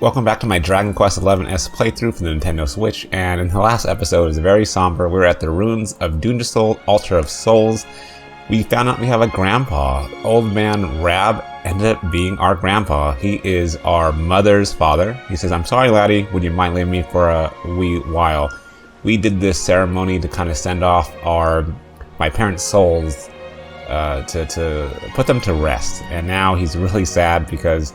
Welcome back to my Dragon Quest XI S playthrough for the Nintendo Switch, and in the last episode, it was very somber. We were at the ruins of Dunjasol, Altar of Souls. We found out we have a grandpa. Old man Rab ended up being our grandpa. He is our mother's father. He says, "I'm sorry, laddie, would you mind leaving me for a wee while?" We did this ceremony to kind of send off my parents' souls to put them to rest. And now he's really sad because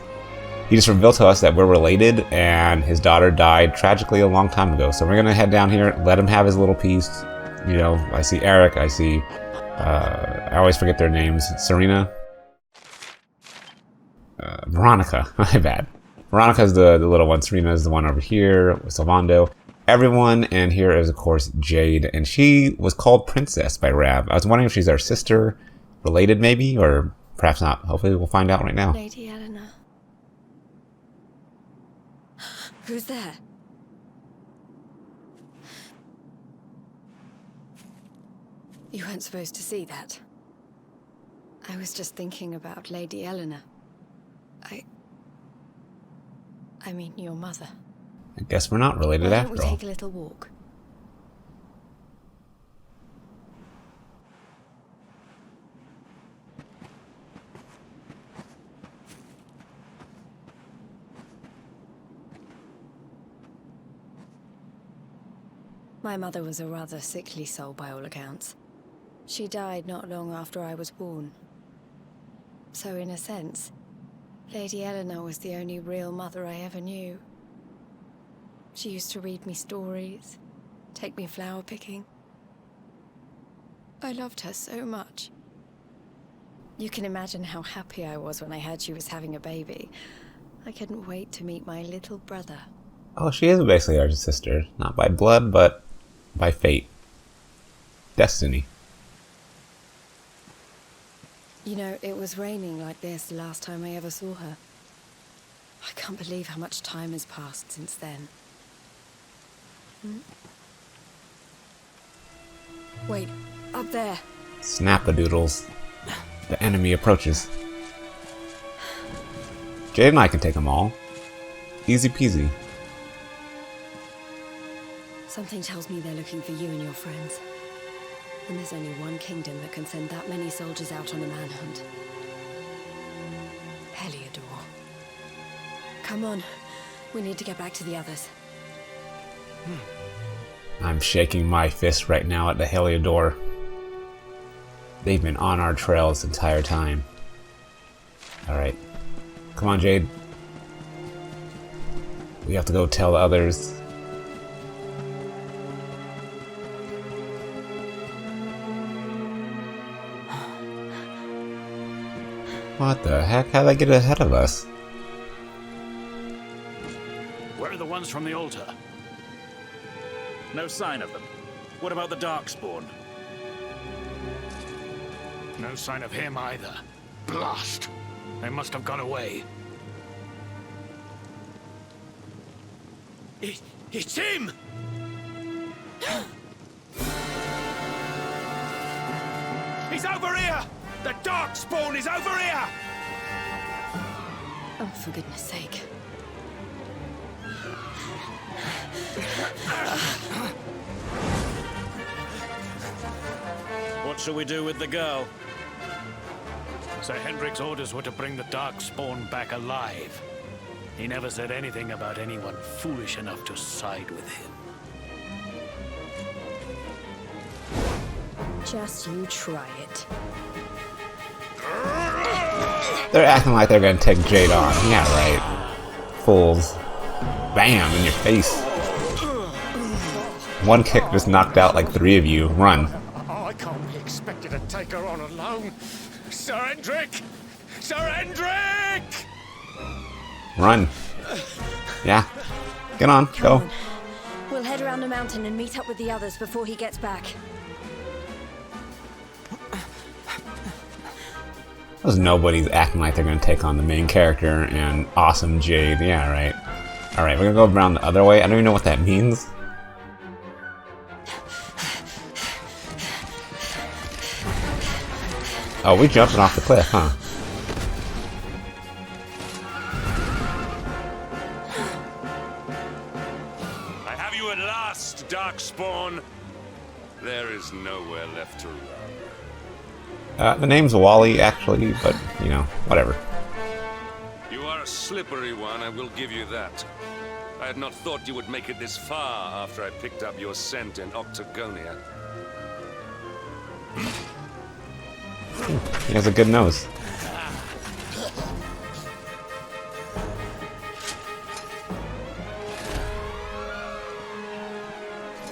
he just revealed to us that we're related, and his daughter died tragically a long time ago. So we're gonna head down here, let him have his little piece. You know, I see Eric, I see, I always forget their names. Serena? Veronica, my bad. Veronica's the little one, Serena's the one over here, Salvando. Everyone, and here is, of course, Jade, and she was called Princess by Rab. I was wondering if she's our sister, related maybe, or perhaps not. Hopefully we'll find out right now. Lady Eleanor. Who's there? You weren't supposed to see that. I was just thinking about Lady Eleanor. I mean, your mother. I guess we're not related after all. Why don't we take a little walk? My mother was a rather sickly soul by all accounts. She died not long after I was born. So in a sense, Lady Eleanor was the only real mother I ever knew. She used to read me stories, take me flower picking. I loved her so much. You can imagine how happy I was when I heard she was having a baby. I couldn't wait to meet my little brother. Oh, she is basically our sister. Not by blood, but by fate. Destiny. You know, it was raining like this the last time I ever saw her. I can't believe how much time has passed since then. Wait, up there. Snap-a-doodles. The enemy approaches. Jade and I can take them all. Easy peasy. Something tells me they're looking for you and your friends. And there's only one kingdom that can send that many soldiers out on a manhunt. Heliodor. Come on, we need to get back to the others. I'm shaking my fist right now at the Heliodor. They've been on our trail this entire time. Alright. Come on, Jade. We have to go tell the others. What the heck? How'd they get ahead of us? Where are the ones from the altar? No sign of them. What about the Darkspawn? No sign of him either. Blast! They must have gone away. It's him! He's over here! The Darkspawn is over here! Oh, for goodness sake. What shall we do with the girl? Sir Hendrik's orders were to bring the Darkspawn back alive. He never said anything about anyone foolish enough to side with him. Just you try it. They're acting like they're gonna take Jade on. Yeah, right. Fools. Bam! In your face. One kick just knocked out like 3 of you. Run. I can't be expected to take her on alone. Sir Hendrik! Sir Hendrik! Run. Yeah. Get on. Go. Come on. We'll head around the mountain and meet up with the others before he gets back. Those nobodies acting like they're gonna take on the main character and awesome Jade. Yeah, right. Alright, we're gonna go around the other way. I don't even know what that means. Oh, we jumping off the cliff, huh? you at last, Darkspawn. There is nowhere left to run. The name's Wally, actually, but, you know, whatever. You are a slippery one, I will give you that. I had not thought you would make it this far after I picked up your scent in Octagonia. He has a good nose.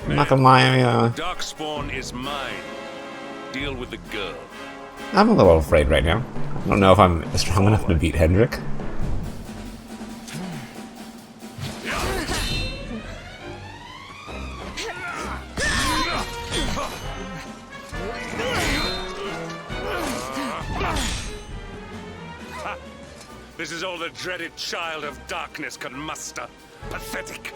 I'm not gonna lie, Darkspawn is mine. Deal with the girl. I'm a little afraid right now. I don't know if I'm strong enough to beat Hendrik. This is all the dreaded child of darkness can muster. Pathetic.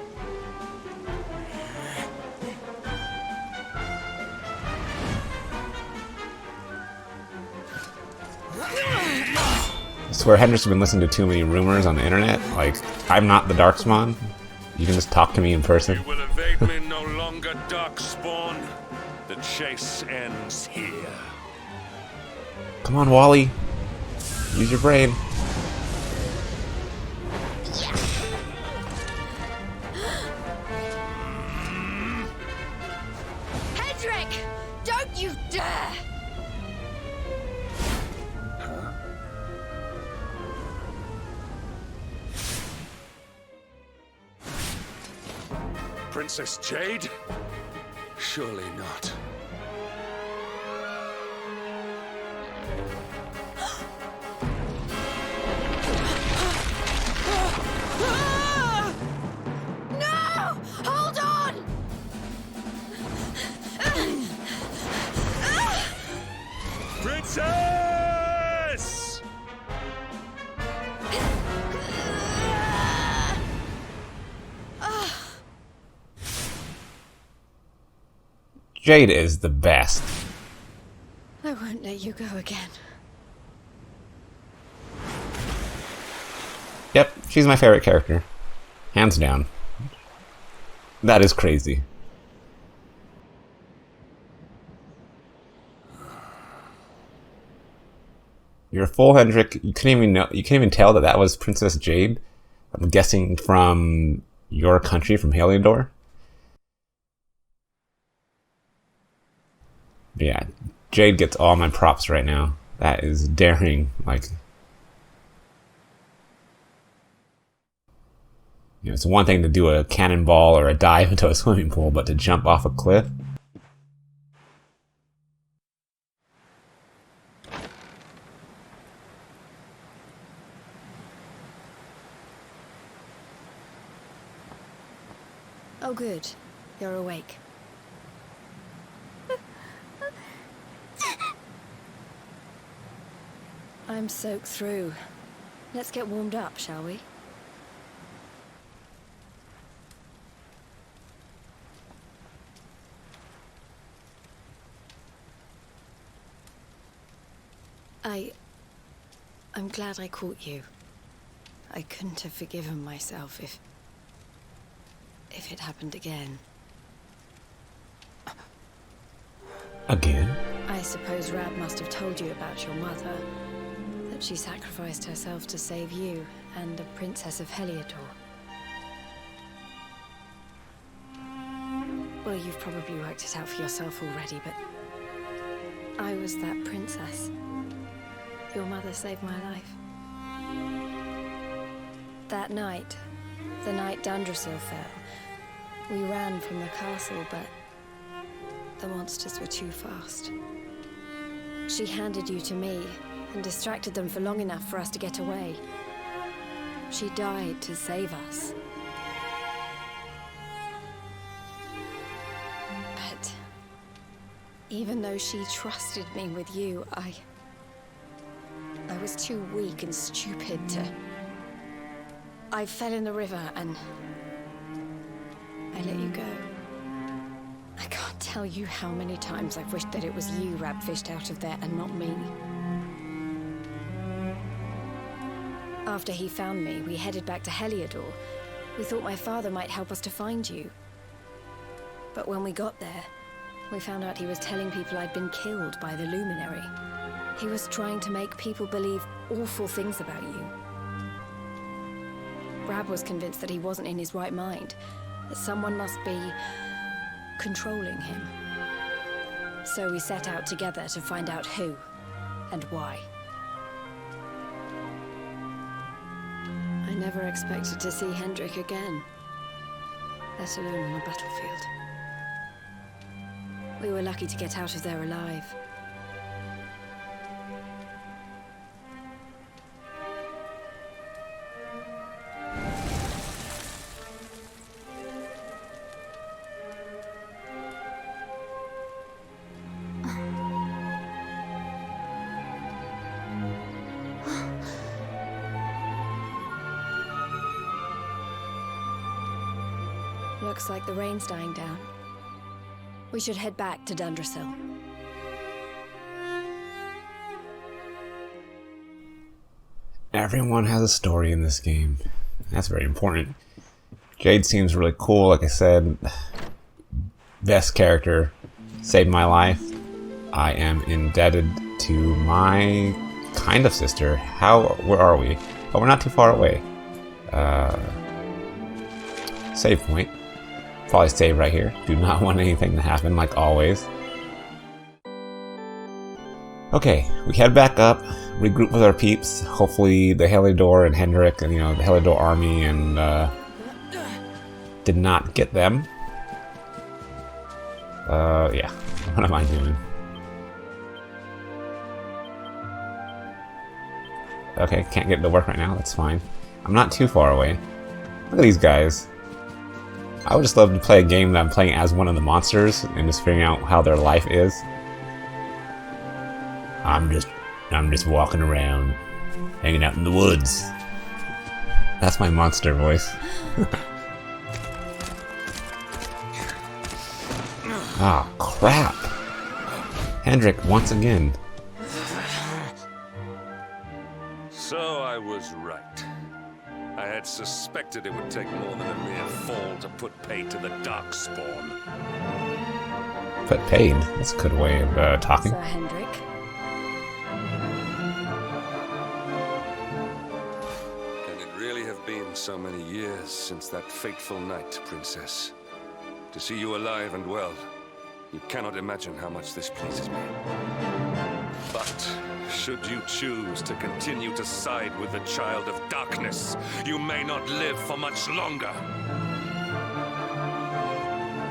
I swear Hendrik's been listening to too many rumors on the internet. Like, I'm not the Darkspawn. You can just talk to me in person. You will evade me no longer, Darkspawn. The chase ends here. Come on, Wally. Use your brain. Hendrik! Don't you dare! Princess Jade? Surely not. No! Hold on! Princess! Jade is the best. I won't let you go again. Yep, she's my favorite character. Hands down. That is crazy. You're a full Hendrik. You couldn't even know. You couldn't even tell that that was Princess Jade. I'm guessing from your country, from Heliodor. Yeah, Jade gets all my props right now. That is daring. Like, you know, it's one thing to do a cannonball or a dive into a swimming pool, but to jump off a cliff. Oh, good. You're awake. I'm soaked through. Let's get warmed up, shall we? I'm glad I caught you. I couldn't have forgiven myself if it happened again. Again? I suppose Rab must have told you about your mother. That she sacrificed herself to save you and the Princess of Heliodor. Well, you've probably worked it out for yourself already, but I was that princess. Your mother saved my life. That night, the night Dundrasil fell, we ran from the castle, but the monsters were too fast. She handed you to me and distracted them for long enough for us to get away. She died to save us. But even though she trusted me with you, I was too weak and stupid to... I fell in the river and I let you go. I can't tell you how many times I've wished that it was you Rab fished out of there and not me. After he found me, we headed back to Heliodor. We thought my father might help us to find you. But when we got there, we found out he was telling people I'd been killed by the Luminary. He was trying to make people believe awful things about you. Brab was convinced that he wasn't in his right mind, that someone must be controlling him. So we set out together to find out who and why. I never expected to see Hendrik again, let alone on a battlefield. We were lucky to get out of there alive. Looks like the rain's dying down. We should head back to Dundrasil. Everyone has a story in this game. That's very important. Jade seems really cool, like I said. Best character. Saved my life. I am indebted to my kind of sister. Where are we? Oh, we're not too far away. Save point. Probably save right here. Do not want anything to happen, like always. Okay, we head back up, regroup with our peeps. Hopefully the Heliodor and Hendrik and, the Heliodor army and, did not get them. Yeah. What am I doing? Okay, can't get to work right now. That's fine. I'm not too far away. Look at these guys. I would just love to play a game that I'm playing as one of the monsters and just figuring out how their life is. I'm just walking around, hanging out in the woods. That's my monster voice. Ah, crap. Hendrik, once again. So I was right. I had suspected it would take more than a mere fall to put paid to the Darkspawn. Put paid? That's a good way of talking. Sir Hendrik. Can it really have been so many years since that fateful night, Princess? To see you alive and well, you cannot imagine how much this pleases me. But should you choose to continue to side with the Child of Darkness, you may not live for much longer.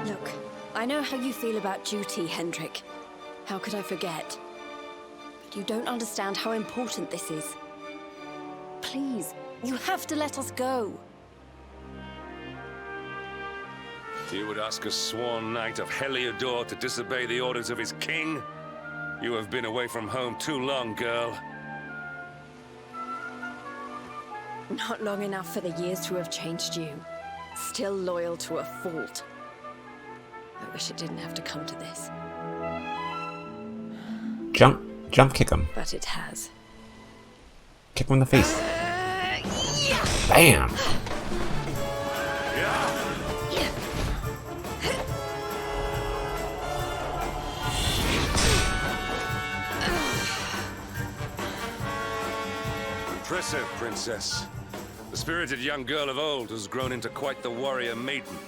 Look, I know how you feel about duty, Hendrik. How could I forget? But you don't understand how important this is. Please, you have to let us go. You would ask a sworn knight of Heliodor to disobey the orders of his king? You have been away from home too long, girl. Not long enough for the years to have changed you. Still loyal to a fault. I wish it didn't have to come to this. Jump kick him. But it has. Kick him in the face. Bam! Impressive, Princess. The spirited young girl of old has grown into quite the warrior maiden.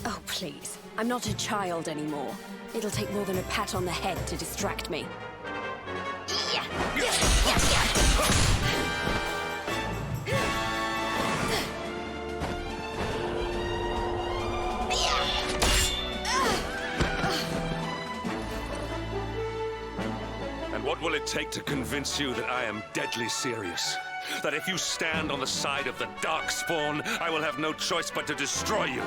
Oh, please. I'm not a child anymore. It'll take more than a pat on the head to distract me. What will it take to convince you that I am deadly serious? That if you stand on the side of the Darkspawn, I will have no choice but to destroy you?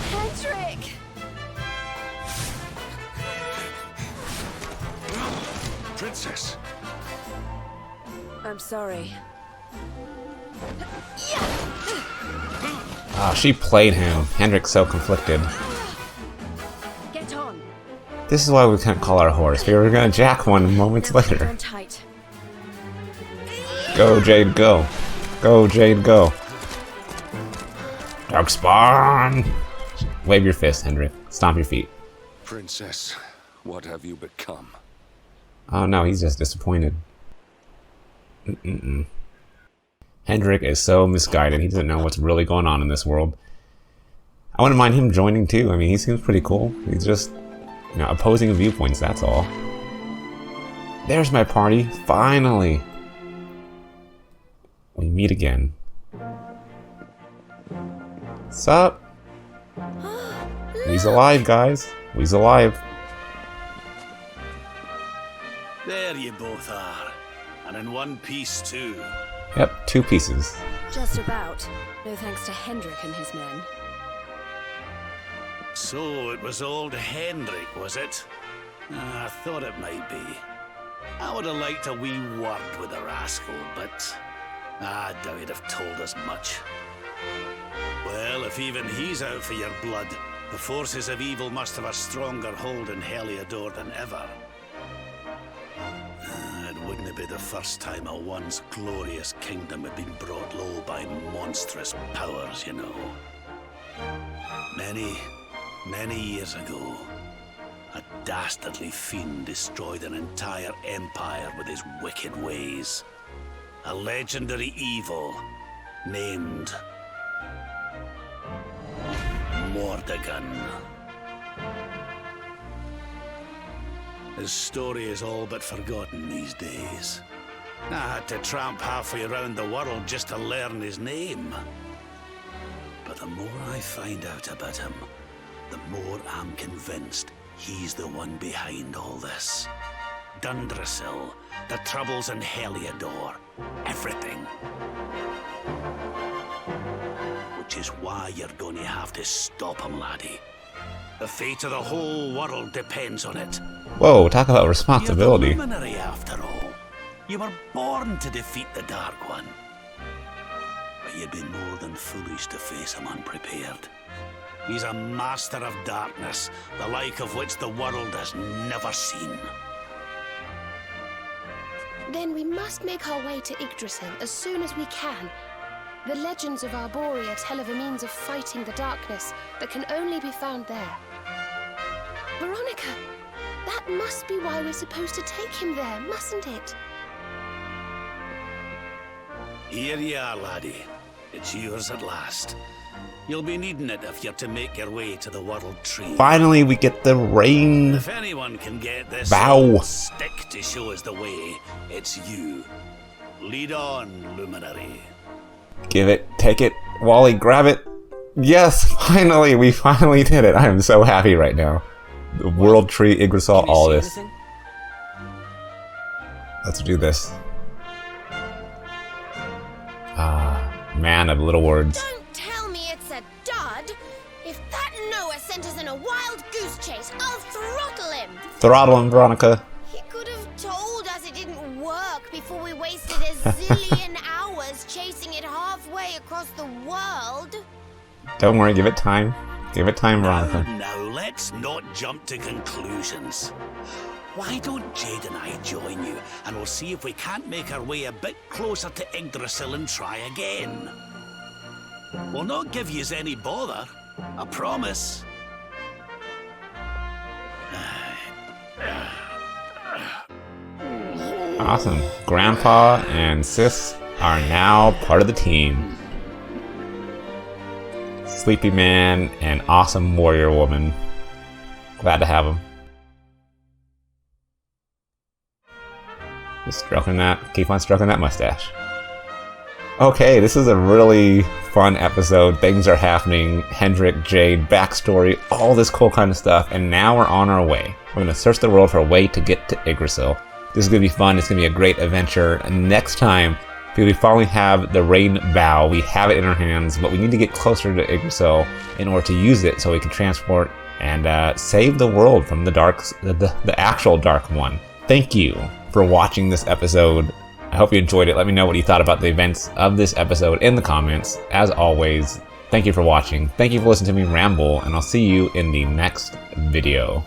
Hendrik! Princess! I'm sorry. Oh, she played him. Hendrik's so conflicted. Get on. This is why we can't call our horse. We were gonna jack one moments later. Tight. Go, Jade, go. Go, Jade, go. Darkspawn! Wave your fist, Hendrik. Stomp your feet. Princess, what have you become? Oh no, he's just disappointed. Hendrik is so misguided. He doesn't know what's really going on in this world. I wouldn't mind him joining too. I mean, he seems pretty cool. He's just, you know, opposing viewpoints, that's all. There's my party, finally! We meet again. Sup? We's alive, guys. We's alive. There you both are. And in one piece, too. Yep, 2 pieces. Just about. No thanks to Hendrik and his men. So it was old Hendrik, was it? I thought it might be. I would have liked a wee word with the rascal, but I doubt he'd have told us much. Well, if even he's out for your blood, the forces of evil must have a stronger hold in Heliodor than ever. It wouldn't be the first time a once glorious kingdom had been brought low by monstrous powers, you know. Many years ago, a dastardly fiend destroyed an entire empire with his wicked ways. A legendary evil named Mordegon. His story is all but forgotten these days. I had to tramp halfway around the world just to learn his name. But the more I find out about him, the more I'm convinced he's the one behind all this. Dundrasil, the troubles in Heliodor, everything. Which is why you're going to have to stop him, laddie. The fate of the whole world depends on it. Whoa, talk about responsibility. You're the luminary, after all. You were born to defeat the Dark One. But you'd be more than foolish to face him unprepared. He's a master of darkness, the like of which the world has never seen. Then we must make our way to Yggdrasil as soon as we can. The legends of Arborea tell of a means of fighting the darkness that can only be found there. Veronica, that must be why we're supposed to take him there, mustn't it? Here you are, laddie. It's yours at last. You'll be needing it if you're to make your way to the World Tree. Finally, we get the rain. If anyone can get this Bow. stick to show us the way, it's you. Lead on, luminary. Give it, take it, Wally, grab it. Yes, finally, we finally did it. I am so happy right now. The World Tree, Yggdrasil, all this. Anything? Let's do this. Man of little words. Don't tell me it's a dud! If that Noah sent us in a wild goose chase, I'll throttle him! Throttle him, Veronica. He could have told us it didn't work before we wasted a zillion hours chasing it halfway across the world. Don't worry, give it time. Give it time, Veronica. Now, let's not jump to conclusions. Why don't Jade and I join you, and we'll see if we can't make our way a bit closer to Yggdrasil and try again. We'll not give yous any bother, I promise. Awesome. Grandpa and Sis are now part of the team. Sleepy Man and awesome warrior woman. Glad to have them. Just stroking that. Keep on stroking that mustache. Okay, this is a really fun episode. Things are happening. Hendrik, Jade, backstory, all this cool kind of stuff. And now we're on our way. We're going to search the world for a way to get to Yggdrasil. This is going to be fun. It's going to be a great adventure. And next time, we finally have the rain bow. We have it in our hands, but we need to get closer to Yggdrasil in order to use it so we can transport and save the world from the actual Dark One. Thank you for watching this episode. I hope you enjoyed it. Let me know what you thought about the events of this episode in the comments. As always, thank you for watching. Thank you for listening to me ramble, and I'll see you in the next video.